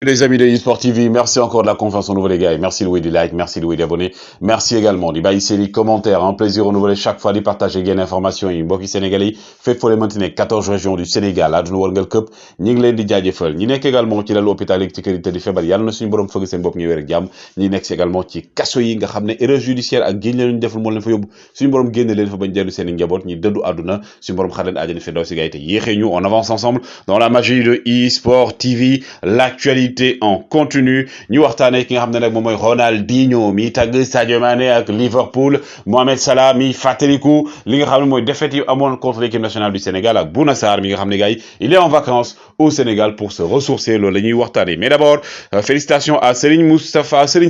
Les amis de eSport TV, merci encore de la confiance en nous les gars, et merci de like, merci de abonner, merci également de baisser les commentaires, un plaisir renouvelé chaque fois de partager des informations yi mbokki sénégalais fait pour les maintenir 14 régions du Sénégal àdduna wërngal këpp ñi ngi leen di jaajëfal ñi nekk également ci lalu hôpital yi ci kër yi tëdd feebar yàlla na suñu borom fëgg seen bopp ñu wér ak jàmm ñi nekk également ci kaso yi nga xam ne erreur judiciaire ak génn leen deful moo leen fa yóbbu suñu borom génne leen fa bañ dellu seen i njaboot ñi dëddu àdduna suñu borom xar leen àjjana fi daw si gars yi te yéexee ñu on avance ensemble dans la magie de eSport TV l'actualité en continu ñu waxtaanee ki nga xam ne nag moom mooy Ronaldinho mi tagg Sadio Mané ak Liverpool Mohamed Salah mi fàttaliku li nga xam ne mooy défaite yi amoon contre l'équipe nationale du Sénégal ak Bouna Sarr mi nga xam ne gars yi il est en vacances au Sénégal pour se ressourcer loolu la ñuy waxtaanee mais d'abord félicitations à Serigne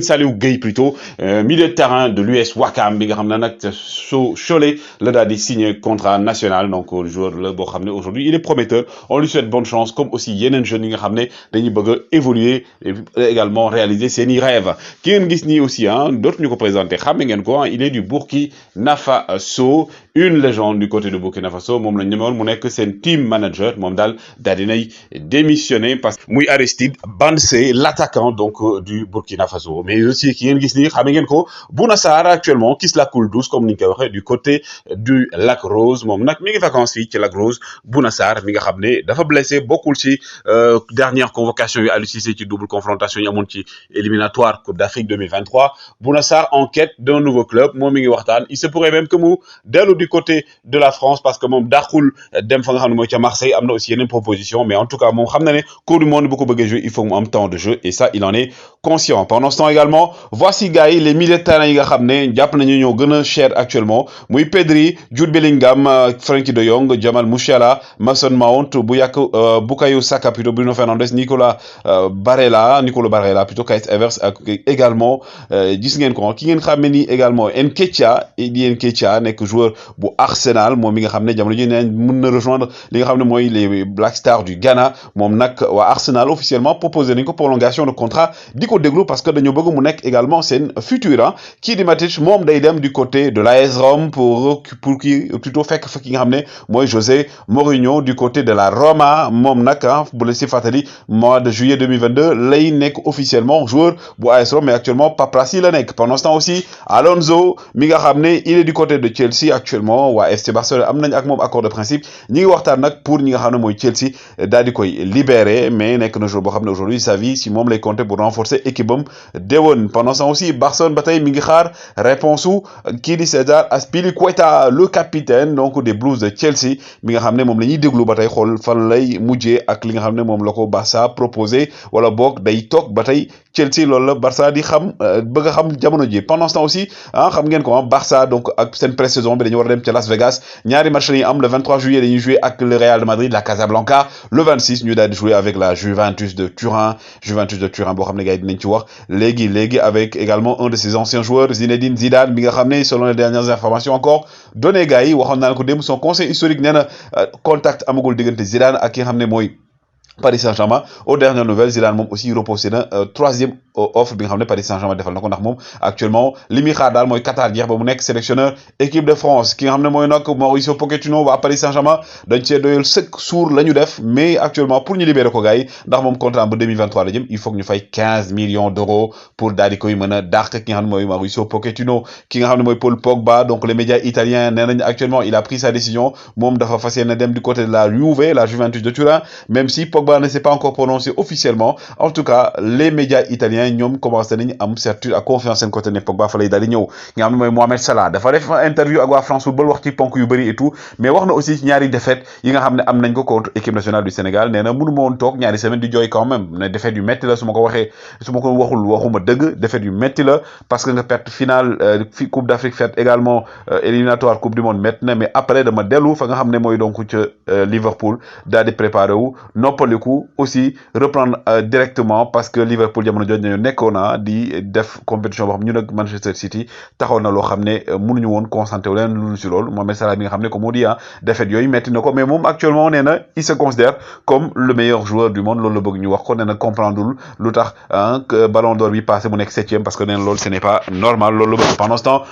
Saliou Gueye plutôt milieu de terrain de l'US Ouakam bi nga xam ne nag Cholet la daal di signé contrat national donc joueur la boo xam ne aujourd'hui il est prometteur on lui souhaite bonne chance comme aussi yeneen jeunes yi nga xam ne dañuy bëgg a évoluer également réaliser ses rêves ki ngeen gis nii aussi d'autres ñu ko présenté xam ngeen ko il est du Burkina Faso une légende du côté de Burkina Faso moom la ñemewoon mu nekk seen team manager moom daal dinay démissionné parce que muy Aristide Bansé l'attaquant donc du Burkina Faso mais aussi ki ngeen gis nii xam ngeen ko Bouna Sarr actuellement qui se la coule douce comme ni ñu koy waxee du côté du Lac Rose moom nag mi ngi vacances fii ci Lac Rose Bouna Sarr mi nga xam ne dafa blessé bokkul ci dernière convocation yu Aliou Cissé ci double confrontation yi amoon ci éliminatoire Coupe d'Afrique 2023 Bouna Sarr en quête d'un nouveau club moom mi ngi waxtaan il se pourrait même que mu dellu du côté de la France parce que moom dàqul dem fa nga xam ne mooy ca Marseille am na aussi yeneen proposition mais en tout cas moom xam na ne Coupe du monde bu ko bëggee jouer il faut mu am temps de jeu et ça il en est conscient pendant ce temps également voici gars yi les milieux de terrain yi nga xam ne jàpp nañu ñoo gën a cher actuellement muy Pedri Jude Bellingham Frenkie de Jong Jamal Musiala Mason Mount Bukayo Saka plutôt Bruno Fernandes Nicolas Barella plutôt Kai Havertz ak également gis ngeen ko ki ngeen xamee ni également Nketiah nekk joueur bu Arsenal moom mi nga xam ne jamono ji neen mën na rejoindre li nga xam ne mooy les Black Stars du Ghana moom nag waa Arsenal officiellement proposé nañ ko prolongation de contrat di ko déglu parce que dañoo bëgg mu nekk également seen futur kii di Matic moom day dem du côté de l'AS Rome pour kii plutôt fekk fa ki nga xam ne mooy José Mourinho du côté de la Roma moom nag bu la si fàttali mois de juillet 2022 lay nekk officiellement joueur bu AS Rome mais actuellement Papras yi la nekk pendant ce temps aussi Alonso mi nga xam ne il est du côté de Chelsea actuellement waa FC Barcelone am nañ ak moom accord de principe ñi ngi waxtaan nag pour ñi nga xam ne mooy Chelsea daal di koy libérer mais nekk na joueur boo xam ne aujourd'hui sa vie si moom lay compter pour renforcer équipe am déwén pendant ce temps aussi Barcelone ba tey mi ngi xaar réponse u kii di César Azpilicueta le capitaine donc des Blues de Chelsea mi nga xam ne moom la ñuy déglu ba tey xool fan lay mujjee ak li nga xam ne moom la ko Barça proposé wala boog day toog ba tey Chelsea loolu la Barça di xam bëgg a xam jamono ji pendant ce temps aussi xam ngeen ko Barça donc ak seen pré-saison bi dañu war a dem ca Las Vegas ñaari match la ñuy am le 23 juillet dañuy jouer ak le Real de Madrid la Casablanca le 26 ñu daal di jouer avec la Juventus de Turin boo xam ne gars yi dinañ ci wax léegi avec également un de ses anciens joueurs Zinedine Zidane bi nga xam ne selon les dernières informations encore donné gars yi waxoon naa ko démb son conseil historique nee na contact amagul diggante Zidane ak ki nga xam ne mooy Paris Saint-Germain aux dernières nouvelles Zidane moom aussi reposé na troisième offre bi nga xam ne Paris Saint-Germain defal na ko ndax moom actuellement li muy xaar daal mooy Qatar jeex ba mu nekk sélectionneur équipe de France ki nga xam ne mooy nag Mauricio Pochettino waa Paris Saint-Germain dañ cee doyal sëkk suur la ñu def mais actuellement pour ñu libérer ko gars yi ndax moom contrat ba 2023 la jëm il faut que ñu fay 15 millions d'euros pour daal di koy mën a dàq ki nga xam ne mooy Mauricio Pochettino ki nga xam ne mooy Paul Pogba donc les médias italiens nee nañ actuellement il a pris sa décision moom dafa fas yéene dem du côté de la Juventus de Turin même si Pogba ne s'est pas encore prononcé officiellement en tout cas les médias italiens ñoom commencé nañu am certitude ak confiance seen côté ne Pogba fa lay daal di ñëw nga xam ne mooy Mohamed Salah dafa def interview ak waa France Football wax ci ponk yu bëri et tout mais wax na aussi ci ñaari défaite yi nga xam ne am nañ ko contre équipe nationale du Sénégal nee na mënu ma woon toog ñaari semaine di jooy quand même ne défaite yu metti la su ma ko waxul waxuma dëgg défaite yu metti la parce que nga perte finale fi Coupe d'Afrique fait également éliminatoire Coupe du monde metti na mais après dama dellu fa nga xam ne mooy donc ca Liverpool daal di préparé wu noppaliku aussi reprendre directement parce que Liverpool jamono jooju nañu nekkoon di def compétition boo xam ñun ak Manchester City taxaw na loo xam ne mënuñu woon concentré wu leen lu si loolu Mohamed Salah bi nga xam ne comme on dit défaite yooyu metti na ko mais moom actuellement nee na il se considère comme le meilleur joueur du monde loolu la bëgg ñu wax ko nee na comprendre lu tax que Ballon d'Or bi passé mu nekk 7e parce que nee na loolu ce n'est pas normal loolu la bëgg pendant ce temps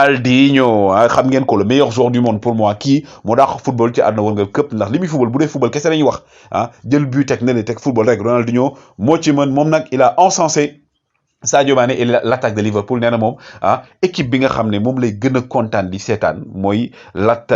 Ronaldinho xam ngeen ko le meilleur joueur du monde pour moi kii moo daax football ci àdduna wërngal këpp ndax li muy football bu dee football kese lañuy wax jël but teg na le teg football rek Ronaldinho moo ci mën moom nag il a encensé Sadio Mané et l'attaque de Liverpool nee na moom équipe bi nga xam ne moom lay gën a kontaan di seetaan mooy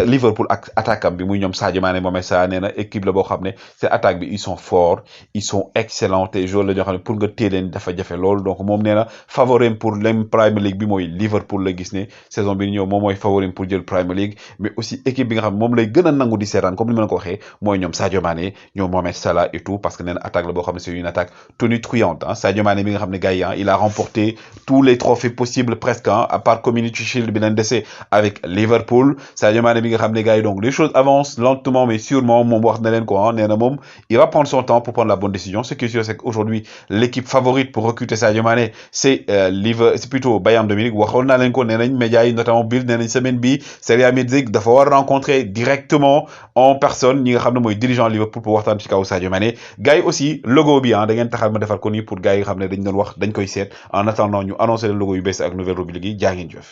Liverpool ak attaquant bi muy ñoom Sadio Mané Mohamed Salah nee na équipe la boo xam ne seen attaque bi ils sont forts ils sont excellents te joueurs la ñoo xam ne pour nga téye leen dafa jafe lool donc moom nee na favori pour lem Premier League bi mooy Liverpool la gis ne saison bi ñëw moom mooy favori pour jël Premier League mais aussi équipe bi nga xam ne moom lay gën a nangu di seetaan comme ni ma la ko waxee mooy ñoom Sadio Mané ñoom Mohamed Salah et tout parce que nee na attaque la boo xam ne c'est une attaque tonitruante Sadio Mané mi nga xam ne gars yi il a remporté tous les trophées possibles presque à part Community Shield bi leen dese avec Liverpool Sadio Mané bi nga xam ne gars yi donc les choses avancent lentement mais sûrement moom wax na leen ko nee na moom il va prendre son temps pour prendre la bonne décision ce qui est sûr c'est qu'aujourd'hui l'équipe favorite pour recruter Sadio Mané c'est c'est plutôt Bayern de Munich waxoon naa leen ko nee nañ médias yi notamment Bild nee nañ semaine bi Serie Medzic dafa war rencontrer directement en personne ñi nga xam ne mooy dirigeant Liverpool pour waxtaan ci kaw Sadio Mané gars yi aussi logo bi da ngeen taxal ma defal ko nii pour gars yi nga xam ne dañ doon wax dañ koy seet en attendant ñu annoncé le logo yu bees ak nouvelle rubrique yi jaa ngeen jëf